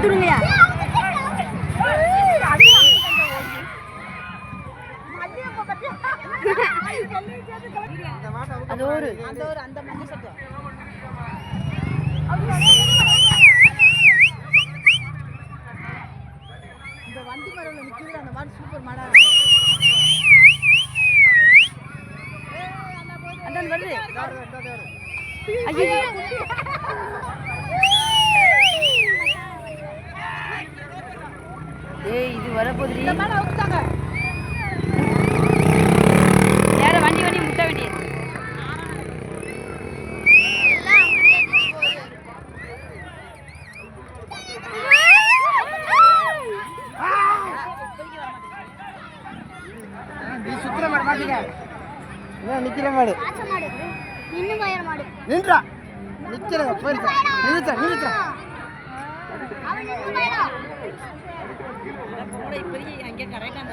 விடுங்கயா. அது ஒரு அந்த மஞ்சள் சட்டை இந்த வண்டி மரம்ல நிக்குது அந்த மாடு சூப்பர் மாடா அதான் வருது. ஐயோ ஏய் இது வரப்போகுது. இந்த மாடு அவுத்தாங்க. யார வண்டி வண்டி முட்ட வேண்டியது. சுத்திர மாடு மாட்டீங்க. நிக்கிற மாடு நின்றா நிக்கிற போயிருச்சா நிறுத்தா நிறுத்தா இப்போதைக்கு அங்கே கரெக்டாக